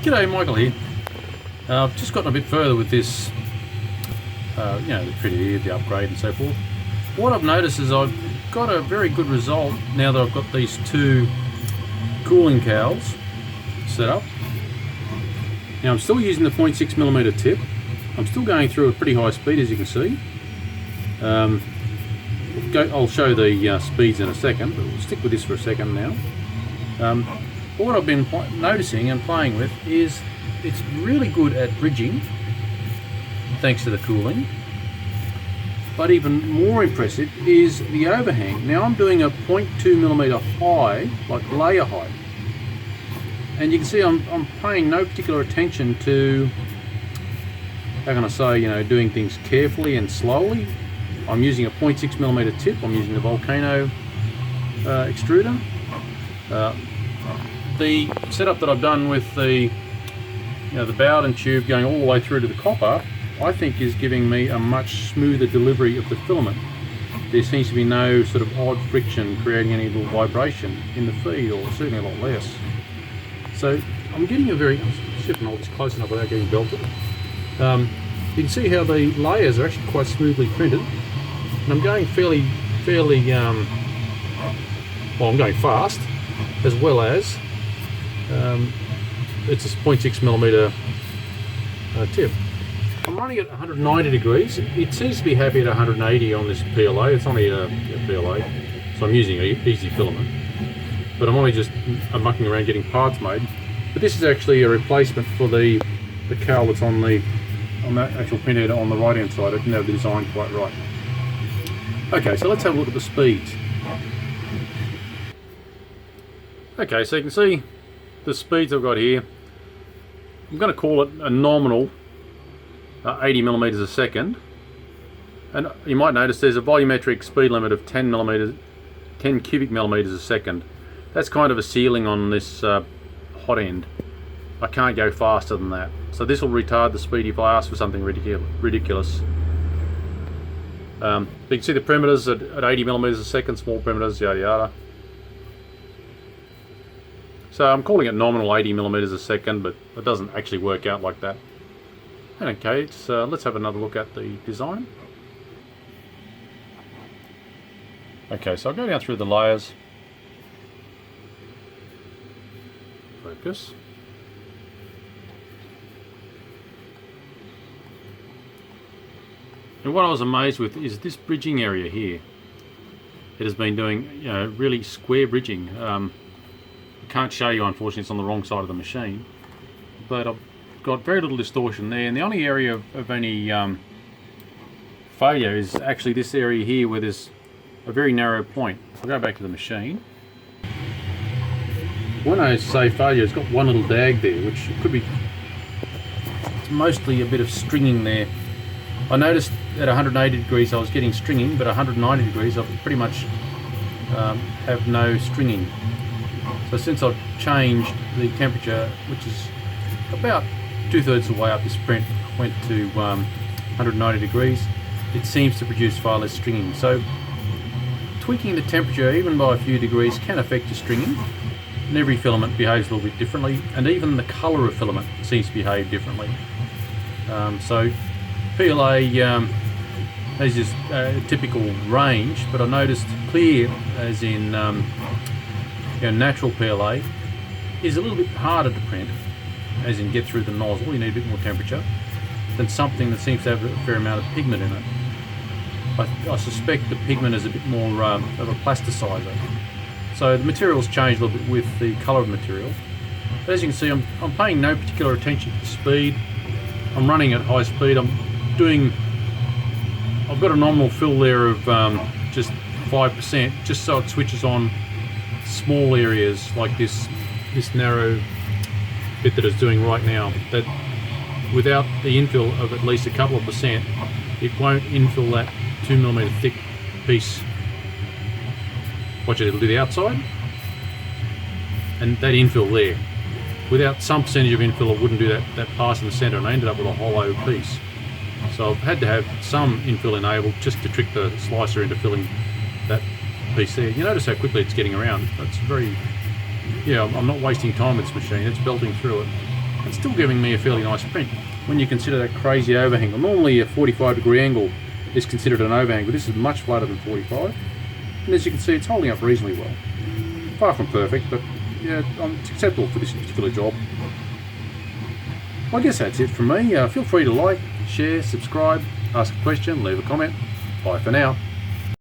G'day, Michael here. I've just gotten a bit further with this, the printer here, the upgrade and so forth. What I've noticed is I've got a very good result now that I've got these two cooling cowls set up. Now I'm still using the 0.6mm tip. I'm still going through at pretty high speed, as you can see. I'll show the speeds in a second, but we'll stick with this for a second now. But what I've been noticing and playing with is it's really good at bridging, thanks to the cooling. But even more impressive is the overhang. Now I'm doing a 0.2mm high, like layer height. And you can see I'm paying no particular attention to, how can I say, doing things carefully and slowly. I'm using a 0.6mm tip. I'm using the Volcano extruder. The setup that I've done with the bowden tube going all the way through to the copper, I think is giving me a much smoother delivery of the filament. There seems to be no sort of odd friction creating any little vibration in the feed, or certainly a lot less. So I'm getting a very, see if I can hold this close enough without getting belted. You can see how the layers are actually quite smoothly printed, and I'm going fairly, well, I'm going fast, as well as it's a 0.6mm tip. I'm running at 190 degrees. It seems to be happy at 180 on this PLA. It's only a PLA, so I'm using easy filament. But I'm only just mucking around getting parts made. But this is actually a replacement for the cowl that's on that actual printhead on the right hand side. I didn't have the design quite right. Okay, so let's have a look at the speeds. Okay, so you can see the speeds I've got here. I'm going to call it a nominal 80mm a second, and you might notice there's a volumetric speed limit of 10 cubic millimeters a second. That's kind of a ceiling on this hot end. I can't go faster than that, so this will retard the speed if I ask for something ridiculous. You can see the perimeters at 80mm a second, small perimeters, yada yada. So I'm calling it nominal 80mm a second, but it doesn't actually work out like that. Okay, let's have another look at the design. Okay, so I'll go down through the layers. Focus. And what I was amazed with is this bridging area here. It has been doing, really square bridging. I can't show you, unfortunately, it's on the wrong side of the machine. But I've got very little distortion there, and the only area of any failure is actually this area here where there's a very narrow point. I'll go back to the machine. When I say failure, it's got one little dag there, which could be, it's mostly a bit of stringing there. I noticed at 180 degrees I was getting stringing, but 190 degrees I pretty much have no stringing. So since I've changed the temperature, which is about 2/3 of the way up this print, went to 190 degrees, it seems to produce far less stringing. So tweaking the temperature even by a few degrees can affect your stringing, and every filament behaves a little bit differently, and even the colour of filament seems to behave differently. So PLA has this typical range, but I noticed clear, as in natural PLA, is a little bit harder to print, as in get through the nozzle. You need a bit more temperature than something that seems to have a fair amount of pigment in it. I suspect the pigment is a bit more of a plasticizer. So the material's changed a little bit with the colour of the material. But as you can see, I'm paying no particular attention to the speed. I'm running at high speed. I've got a nominal fill there of just 5%, just so it switches on small areas like this narrow bit that it's doing right now. That without the infill of at least a couple of percent, it won't infill that 2mm thick piece. Watch it, it'll do the outside and that infill there. Without some percentage of infill, it wouldn't do that pass in the center, and I ended up with a hollow piece. So I've had to have some infill enabled just to trick the slicer into filling that piece there. You notice how quickly it's getting around. That's very, I'm not wasting time with this machine. It's belting through it. It's still giving me a fairly nice print when you consider that crazy overhang. Well, normally a 45-degree angle is considered an overhang, but this is much flatter than 45. And as you can see, it's holding up reasonably well. Far from perfect, but yeah, it's acceptable for this particular job. Well, I guess that's it from me. Feel free to like, share, subscribe, ask a question, leave a comment. Bye for now.